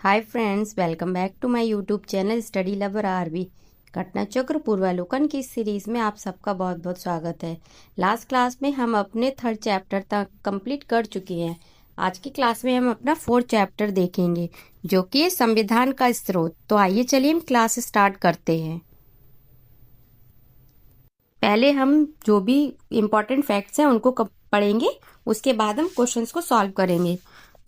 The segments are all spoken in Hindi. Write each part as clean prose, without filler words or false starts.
Hi friends, welcome back to my YouTube channel study lover RB. घटना चक्र पूर्वालोकन की सीरीज में आप सबका बहुत बहुत स्वागत है। लास्ट क्लास में हम अपने 3rd चैप्टर तक कंप्लीट कर चुके हैं। आज की क्लास में हम अपना 4th चैप्टर देखेंगे, जो कि है संविधान का स्रोत। तो आइए चलिए हम क्लास स्टार्ट करते हैं। पहले हम जो भी इम्पोर्टेंट फैक्ट्स हैं उनको पढ़ेंगे, उसके बाद हम क्वेश्चंस को सॉल्व करेंगे।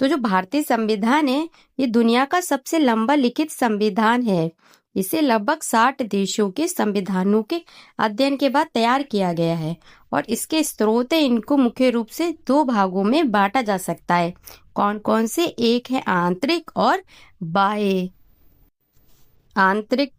तो जो भारतीय संविधान है, ये दुनिया का सबसे लंबा लिखित संविधान है। इसे लगभग 60 देशों के संविधानों के अध्ययन के बाद तैयार किया गया है और इसके स्रोत है, इनको मुख्य रूप से 2 भागों में बांटा जा सकता है। कौन कौन से? एक है आंतरिक और बाह्य। आंतरिक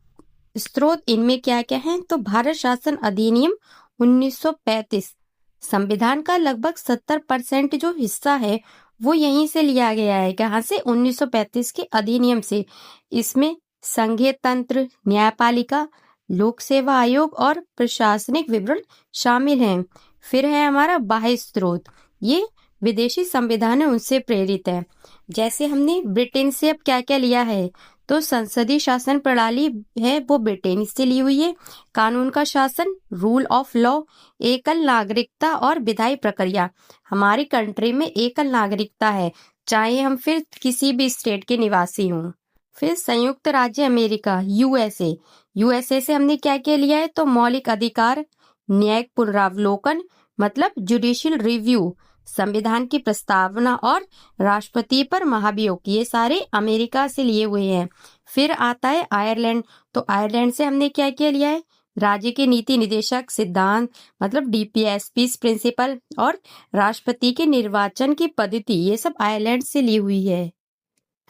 स्रोत इनमें क्या क्या है? तो भारत शासन अधिनियम 1935, संविधान का लगभग 70% जो हिस्सा है वो यहीं से लिया गया है। कहाँ से? 1935 के अधिनियम से। इसमें संघीय तंत्र, न्यायपालिका, लोक सेवा आयोग और प्रशासनिक विवरण शामिल हैं। फिर है हमारा बाह्य स्रोत, ये विदेशी संविधान है उनसे प्रेरित है। जैसे हमने ब्रिटेन से अब क्या क्या लिया है, तो संसदीय शासन प्रणाली है वो ब्रिटेन से ली हुई है। कानून का शासन, रूल ऑफ लॉ, एकल नागरिकता और विधायी प्रक्रिया। हमारी कंट्री में एकल नागरिकता है, चाहे हम फिर किसी भी स्टेट के निवासी हों। फिर संयुक्त राज्य अमेरिका, यूएसए। यूएसए से हमने क्या क्या लिया है, तो मौलिक अधिकार, न्यायिक पुनरावलोकन मतलब जुडिशियल रिव्यू, संविधान की प्रस्तावना और राष्ट्रपति पर महाभियोग, ये सारे अमेरिका से लिए हुए हैं। फिर आता है आयरलैंड। तो आयरलैंड से हमने क्या क्या लिया है, राज्य के नीति निदेशक सिद्धांत मतलब डीपीएसपी प्रिंसिपल और राष्ट्रपति के निर्वाचन की पद्धति, ये सब आयरलैंड से ली हुई है।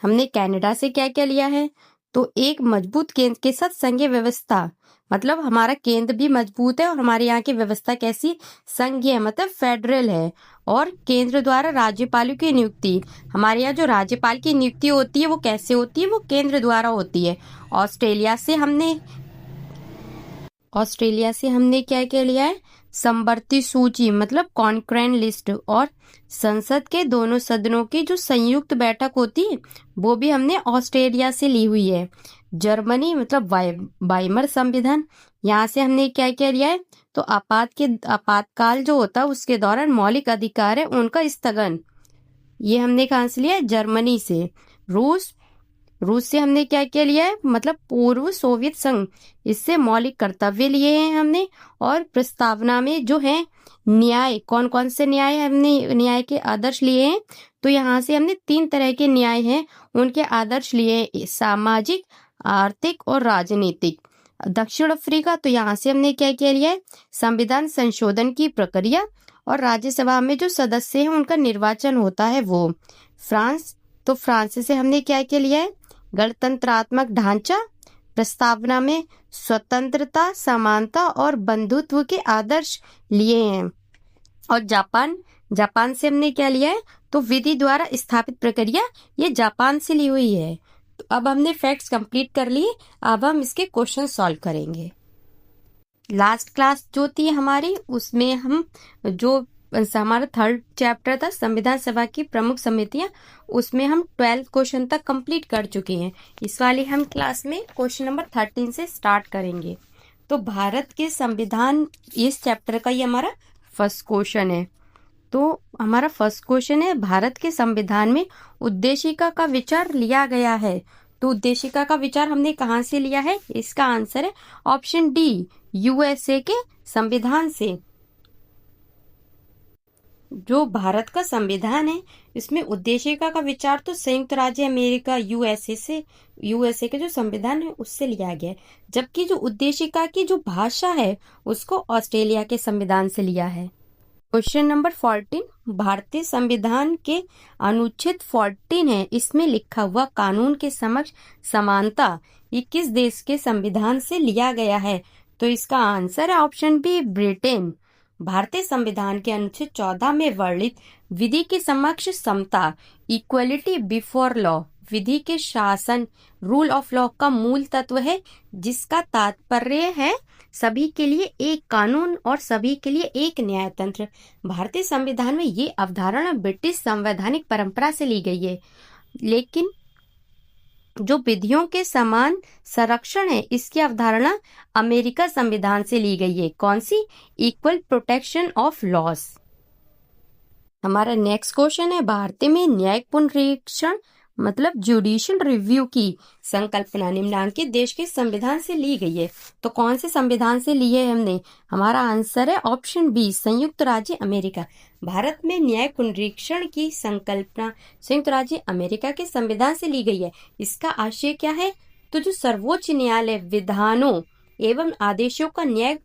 हमने कनाडा से क्या क्या लिया है, तो एक मजबूत केंद्र के साथ संघीय व्यवस्था, मतलब हमारा केंद्र भी मजबूत है और हमारे यहाँ की व्यवस्था कैसी? संघीय मतलब फेडरल है। और केंद्र द्वारा राज्यपालों की नियुक्ति, हमारे यहाँ जो राज्यपाल की नियुक्ति होती है वो कैसे होती है? वो केंद्र द्वारा होती है। ऑस्ट्रेलिया से हमने क्या क्या लिया है, समवर्ती सूची मतलब कॉन्करेंट लिस्ट, और संसद के दोनों सदनों की जो संयुक्त बैठक होती है वो भी हमने ऑस्ट्रेलिया से ली हुई है। जर्मनी मतलब वाइमर संविधान, यहाँ से हमने क्या क्या लिया है, तो आपातकाल जो होता है उसके दौरान मौलिक अधिकार है उनका स्थगन, ये हमने कहाँ से लिया है? जर्मनी से। रूस से हमने क्या क्या लिया है, मतलब पूर्व सोवियत संघ, इससे मौलिक कर्तव्य लिए हैं हमने। और प्रस्तावना में जो है न्याय, कौन कौन से न्याय हमने न्याय के आदर्श लिए हैं, तो यहाँ से हमने 3 तरह के न्याय हैं उनके आदर्श लिए हैं, सामाजिक, आर्थिक और राजनीतिक। दक्षिण अफ्रीका, तो यहाँ से हमने क्या क्या लिया है, संविधान संशोधन की प्रक्रिया और राज्यसभा में जो सदस्य हैं उनका निर्वाचन होता है वो। फ्रांस, तो फ्रांस से हमने क्या क्या लिया है, गणतंत्रात्मक ढांचा, प्रस्तावना में स्वतंत्रता, समानता और बंधुत्व के आदर्श लिए हैं। और जापान से हमने क्या लिया है, तो विधि द्वारा स्थापित प्रक्रिया, ये जापान से ली हुई है। तो अब हमने फैक्ट्स कंप्लीट कर लिए, अब हम इसके क्वेश्चन सॉल्व करेंगे। लास्ट क्लास जो थी हमारी, उसमें हम जो हमारा 3rd चैप्टर था संविधान सभा की प्रमुख समितियां, उसमें हम 12th क्वेश्चन तक कंप्लीट कर चुके हैं। इस वाली हम क्लास में क्वेश्चन नंबर 13 से स्टार्ट करेंगे। तो भारत के संविधान, इस चैप्टर का ये हमारा फर्स्ट क्वेश्चन है। तो हमारा फर्स्ट क्वेश्चन है, भारत के संविधान में उद्देशिका का विचार लिया गया है। तो उद्देशिका का विचार हमने कहाँ से लिया है? इसका आंसर है ऑप्शन डी, यूएसए के संविधान से। जो भारत का संविधान है इसमें उद्देशिका का विचार तो संयुक्त राज्य अमेरिका यूएसए के जो संविधान है उससे लिया गया है, जबकि जो उद्देशिका की जो भाषा है उसको ऑस्ट्रेलिया के संविधान से लिया है। क्वेश्चन नंबर 14, भारतीय संविधान के अनुच्छेद 14 है, इसमें लिखा हुआ कानून के समक्ष समानता, ये किस देश के संविधान से लिया गया है? तो इसका आंसर है ऑप्शन बी, ब्रिटेन। भारतीय संविधान के अनुच्छेद 14 में वर्णित विधि के समक्ष समता, इक्वलिटी बिफोर लॉ, विधि के शासन, रूल ऑफ लॉ का मूल तत्व है, जिसका तात्पर्य है सभी के लिए एक कानून और सभी के लिए एक न्यायतंत्र। भारतीय संविधान में ये अवधारणा ब्रिटिश संवैधानिक परंपरा से ली गई है, लेकिन जो विधियों के समान संरक्षण है, इसकी अवधारणा अमेरिका संविधान से ली गई है। कौन सी? Equal protection of laws. हमारा नेक्स्ट क्वेश्चन है, भारत में न्यायिक पुनरीक्षण मतलब जुडिशियल रिव्यू की संकल्पना निम्नलिखित देश के संविधान से ली गई है। तो कौन से संविधान से ली है हमने? हमारा आंसर है ऑप्शन बी, संयुक्त राज्य अमेरिका। भारत में न्यायिक पुनरीक्षण की संकल्पना संयुक्त राज्य अमेरिका के संविधान से ली गई है। इसका आशय क्या है? तो जो सर्वोच्च न्यायालय विधानों एवं आदेशों का न्यायिक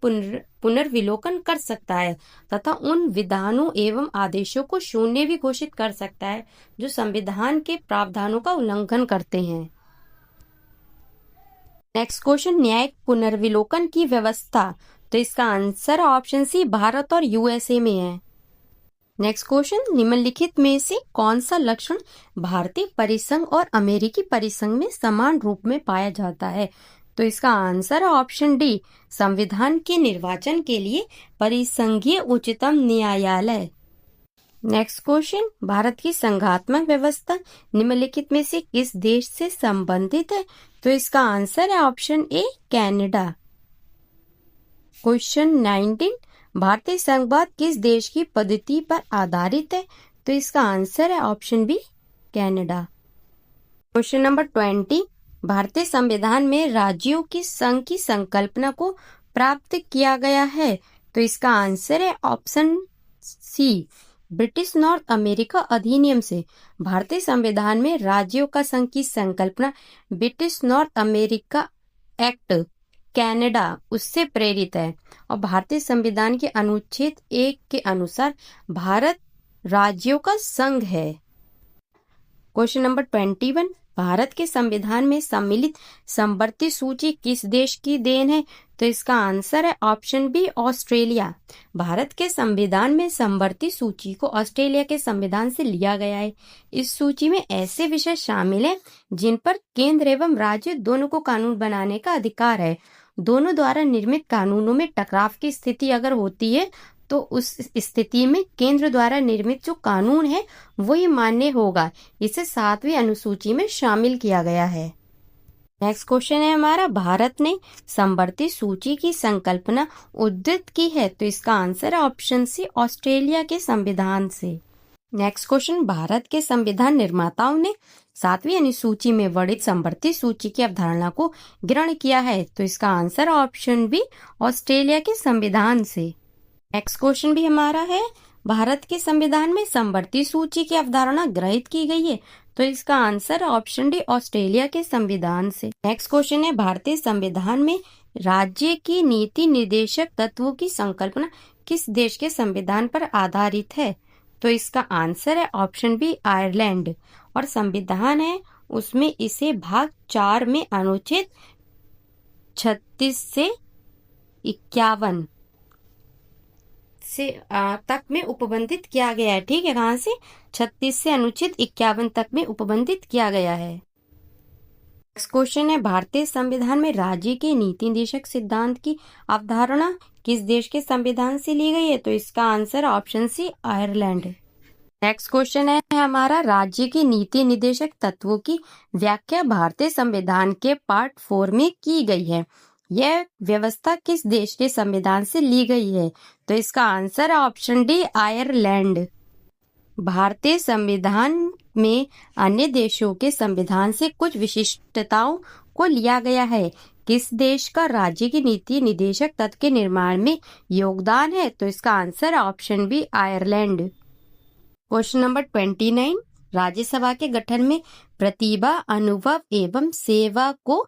पुनर्विलोकन कर सकता है तथा उन विधानों एवं आदेशों को शून्य भी घोषित कर सकता है जो संविधान के प्रावधानों का उल्लंघन करते हैं। नेक्स्ट क्वेश्चन, न्यायिक पुनर्विलोकन की व्यवस्था। तो इसका आंसर ऑप्शन सी, भारत और यूएसए में है। नेक्स्ट क्वेश्चन, निम्नलिखित में से कौन सा लक्षण भारतीय परिसंघ और अमेरिकी परिसंघ में समान रूप में पाया जाता है? तो इसका आंसर है ऑप्शन डी, संविधान के निर्वाचन के लिए परिसंघीय उच्चतम न्यायालय। नेक्स्ट क्वेश्चन, भारत की संघात्मक व्यवस्था निम्नलिखित में से किस देश से संबंधित है? तो इसका आंसर है ऑप्शन ए, कनाडा। क्वेश्चन 19, भारतीय संघवाद किस देश की पद्धति पर आधारित है? तो इसका आंसर है option B, Canada. Question number 20, भारतीय संविधान में राज्यों की संघ की संकल्पना को प्राप्त किया गया है। तो इसका आंसर है option C, British North America अधिनियम से। भारतीय संविधान में राज्यों का संघ की संकल्पना British North America act Canada उससे प्रेरित है और भारतीय संविधान के अनुच्छेद 1 के अनुसार भारत राज्यों का संघ है। क्वेश्चन नंबर 21, भारत के संविधान में सम्मिलित समवर्ती सूची किस देश की देन है? तो इसका आंसर है ऑप्शन बी, ऑस्ट्रेलिया। भारत के संविधान में समवर्ती सूची को ऑस्ट्रेलिया के संविधान से लिया गया है। इस सूची में ऐसे विषय शामिल हैं जिन पर केंद्र एवं राज्य दोनों को कानून बनाने का अधिकार है। दोनों द्वारा निर्मित कानूनों में टकराव की स्थिति अगर होती है तो उस स्थिति में केंद्र द्वारा निर्मित जो कानून है वही मान्य होगा। इसे 7वीं अनुसूची में शामिल किया गया है। नेक्स्ट क्वेश्चन है हमारा, भारत ने समवर्ती सूची की संकल्पना उद्धृत की है। तो इसका आंसर है ऑप्शन सी, ऑस्ट्रेलिया के संविधान से। नेक्स्ट क्वेश्चन, भारत के संविधान निर्माताओं ने 7वीं अनुसूची में वर्णित समवर्ती सूची की अवधारणा को ग्रहण किया है। तो इसका आंसर ऑप्शन बी, ऑस्ट्रेलिया के संविधान से। नेक्स्ट क्वेश्चन भी हमारा है, भारत के संविधान में समवर्ती सूची की अवधारणा ग्रहित की गई है। तो इसका आंसर ऑप्शन डी, ऑस्ट्रेलिया के संविधान से। नेक्स्ट क्वेश्चन है, भारतीय संविधान में राज्य की नीति निर्देशक तत्वों की संकल्पना किस देश के संविधान पर आधारित है? तो इसका आंसर है ऑप्शन बी, आयरलैंड। और संविधान है उसमें इसे भाग 4 में अनुच्छेद 36 से 51 से तक में उपबंधित किया गया है। ठीक है, कहाँ से? 36 से अनुच्छेद 51 तक में उपबंधित किया गया है। नेक्स्ट क्वेश्चन है, भारतीय संविधान में राज्य के नीति निर्देशक सिद्धांत की अवधारणा किस देश के संविधान से ली गई है? तो इसका answer option C, Ireland. Next question है हमारा, राज्य के नीति निर्देशक तत्वों की व्याख्या भारतीय संविधान के पार्ट 4 में की गई है। यह व्यवस्था किस देश के संविधान से ली गई है? तो इसका आंसर है ऑप्शन डी, आयरलैंड। भारतीय संविधान में अन्य देशों के संविधान से कुछ विशिष्टताओं को लिया गया है। किस देश का राज्य की नीति निर्देशक तत्व के निर्माण में योगदान है? तो इसका आंसर है option B, Ireland. Question number 29, Rajya Sabha के गठन में प्रतिभा, अनुभव एवं सेवा को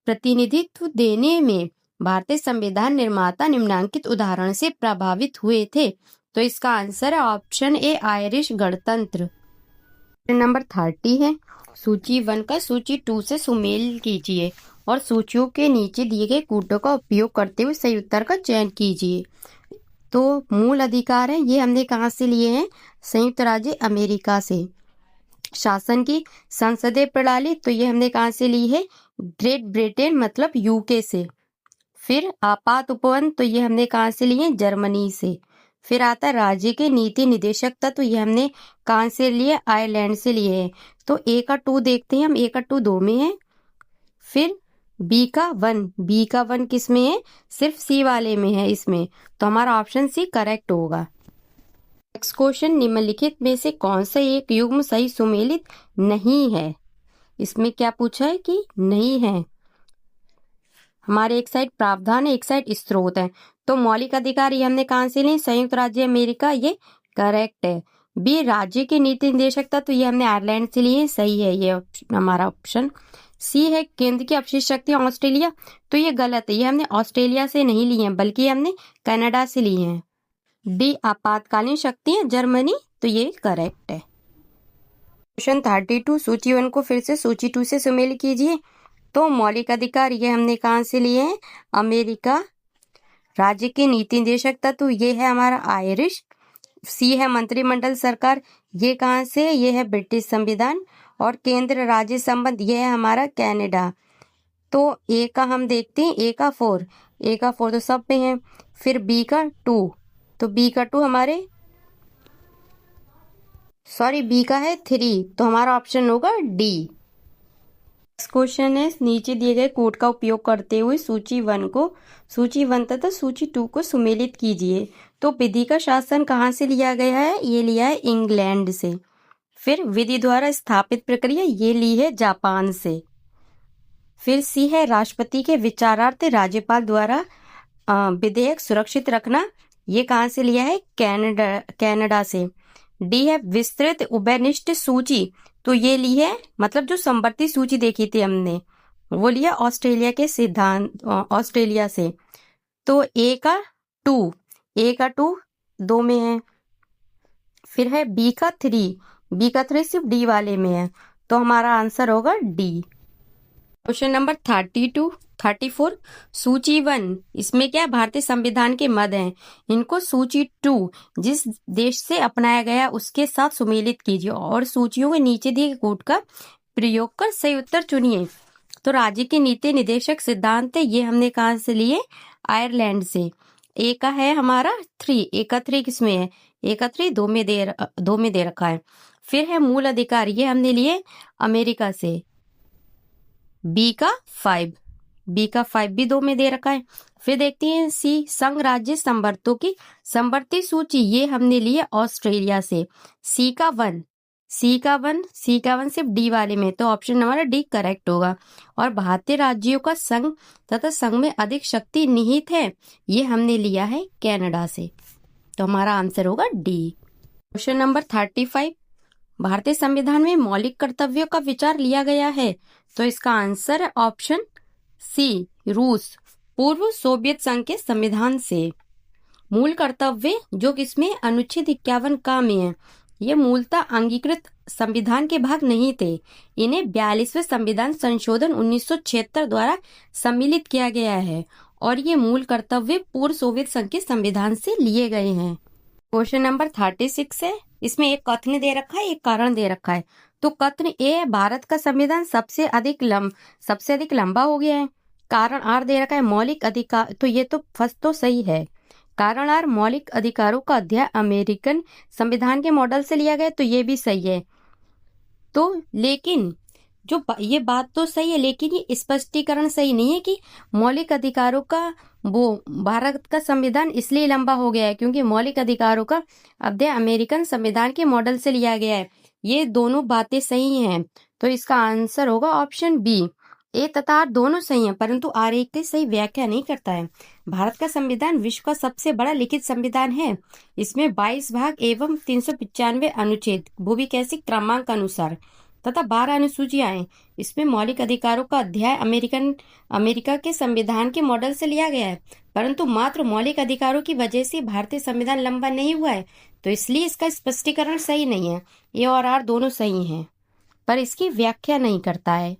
प्रतिनिधित्व देने में भारतीय संविधान निर्माता निम्नलिखित उदाहरण से प्रभावित हुए थे। तो इसका आंसर है ऑप्शन ए, आयरिश गणतंत्र। नंबर 30 है, सूची 1 का सूची 2 से सुमेल कीजिए और सूचियों के नीचे दिए गए कूटों का उपयोग करते हुए सही उत्तर का चयन कीजिए। तो मूल अधिकार है ये हमने कहाँ से लिए हैं? संयुक्त राज्य अमेरिका से। शासन की संसदीय प्रणाली तो ये हमने कहाँ से ली है? ग्रेट ब्रिटेन मतलब यूके से। फिर आपात उपवन तो ये हमने कहाँ से लिए? जर्मनी से। फिर आता है राज्य के नीति निदेशक तत्व, ये हमने कहाँ से लिए, आयरलैंड से लिए हैं। तो ए का 2 देखते हैं हम, ए का 2 2 में है। फिर बी का 1 किस में है, सिर्फ सी वाले में है इसमें, तो हमारा ऑप्शन सी करेक्ट होगा। नेक्स्ट क्वेश्चन, निम्नलिखित में से कौन सा एक युग्म सही सुमेलित नहीं है। इसमें क्या पूछा है कि नहीं है। हमारे एक साइड प्रावधान है, एक साइड स्रोत है। तो मौलिक अधिकार ये हमने कहाँ से लिए, संयुक्त राज्य अमेरिका, ये करेक्ट है। बी राज्य के नीति निदेशक तत्व, ये हमने आयरलैंड से लिए, सही है ये हमारा ऑप्शन। सी है केंद्र की अपशिष्ट शक्तियां ऑस्ट्रेलिया, तो ये गलत है, ये हमने ऑस्ट्रेलिया से नहीं लिए हैं बल्कि ये हमने कनाडा से लिए हैं। डी आपातकालीन शक्तियां जर्मनी, तो ये करेक्ट है। क्वेश्चन 32, सूची 1 को फिर से सूची 2 से सुमेलित कीजिए। तो मौलिक अधिकार ये हमने कहाँ से लिए हैं, अमेरिका। राज्य के नीति निदेशक तत्व ये है हमारा आयरिश। सी है मंत्रिमंडल सरकार, ये कहाँ से, ये है ब्रिटिश संविधान। और केंद्र राज्य संबंध ये है हमारा कनाडा। तो ए का हम देखते हैं, ए का 4 तो सब में है। फिर बी का 2, तो बी का 2 हमारे बी का है 3, तो हमारा ऑप्शन होगा डी। नेक्स्ट क्वेश्चन है, नीचे दिए गए कोड का उपयोग करते हुए सूची 1 तथा सूची 2 को सुमेलित कीजिए। तो विधि का शासन कहाँ से लिया गया है, ये लिया है इंग्लैंड से। फिर विधि द्वारा स्थापित प्रक्रिया, ये ली है जापान से। फिर सी है राष्ट्रपति के विचारार्थ राज्यपाल द्वारा विधेयक सुरक्षित रखना, ये कहाँ से लिया है, कनाडा से। डी है विस्तृत उभयनिष्ठ सूची, तो ये ली है, मतलब जो समवर्ती सूची देखी थी हमने, वो लिया ऑस्ट्रेलिया के सिद्धांत, ऑस्ट्रेलिया से। तो ए का 2 2 में है। फिर है बी का 3 सिर्फ डी वाले में है, तो हमारा आंसर होगा डी। क्वेश्चन नंबर 34, सूची 1, इसमें क्या भारतीय संविधान के मद हैं, इनको सूची 2 जिस देश से अपनाया गया उसके साथ सुमेलित कीजिए और सूचियों के नीचे दिए कोड का प्रयोग कर सही उत्तर चुनिए। तो राज्य के नीति निदेशक सिद्धांत है, ये हमने कहाँ से लिए, आयरलैंड से। ए का है हमारा 3, ए का 3 किसमें है, ए का 3 2 में दे रखा है। फिर है मूल अधिकार, ये हमने लिए अमेरिका से। बी का 5 भी 2 में दे रखा है। फिर देखते हैं सी संघ राज्य संवर्तों की संवर्ती सूची, ये हमने लिए ऑस्ट्रेलिया से। सी का 1 सिर्फ डी वाले में, तो ऑप्शन हमारा डी करेक्ट होगा। और भारतीय राज्यों का संघ तथा संघ में अधिक शक्ति निहित है, ये हमने लिया है कनाडा से, तो हमारा आंसर होगा डी। क्वेश्चन नंबर 35, भारतीय संविधान में मौलिक कर्तव्यों का विचार लिया गया है, तो इसका आंसर है ऑप्शन सी, रूस, पूर्व सोवियत संघ के संविधान से। मूल कर्तव्य जो किसमें, अनुच्छेद 51 का में है, ये मूलतः अंगीकृत संविधान के भाग नहीं थे, इन्हें 42वें संविधान संशोधन 1976 द्वारा सम्मिलित किया गया है और ये मूल कर्तव्य पूर्व सोवियत संघ के संविधान से लिए गए हैं। क्वेश्चन नंबर 36 है, इसमें एक कथन दे रखा है, एक कारण दे रखा है। तो कथन ए है, भारत का संविधान सबसे अधिक लंबा हो गया है। कारण आर दे रखा है, मौलिक अधिकार, तो ये तो फर्स्ट तो सही है। कारण आर, मौलिक अधिकारों का अध्याय अमेरिकन संविधान के मॉडल से लिया गया, तो ये भी सही है। तो लेकिन जो ये बात तो सही है, लेकिन ये स्पष्टीकरण सही नहीं है कि मौलिक अधिकारों का वो भारत का संविधान इसलिए लंबा हो गया है क्योंकि मौलिक अधिकारों का अध्याय अमेरिकन संविधान के मॉडल से लिया गया है। ये दोनों बातें सही हैं, तो इसका आंसर होगा ऑप्शन बी। ए तथा आर दोनों सही हैं, परंतु आर एक की सही व्याख्या नहीं करता है। भारत का संविधान विश्व का सबसे बड़ा लिखित संविधान है। इसमें 22 भाग एवं 395 अनुच्छेद भूविकैसिक क्रमांक अनुसार तथा 12 अनुसूचियां हैं। इसमें मौलिक अधिकारों का अध्याय अमेरिका के संविधान के मॉडल से लिया गया है, परंतु मात्र मौलिक अधिकारों की वजह से भारतीय संविधान लंबा नहीं हुआ है, तो इसलिए इसका स्पष्टीकरण सही नहीं है। ए और आर दोनों सही हैं, पर इसकी व्याख्या नहीं करता है।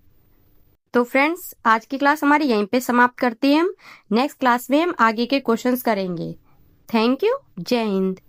तो फ्रेंड्स, आज की क्लास हमारी यहीं पे समाप्त करते हैं। हम नेक्स्ट क्लास में हम आगे के क्वेश्चंस करेंगे। Thank you. जय हिंद।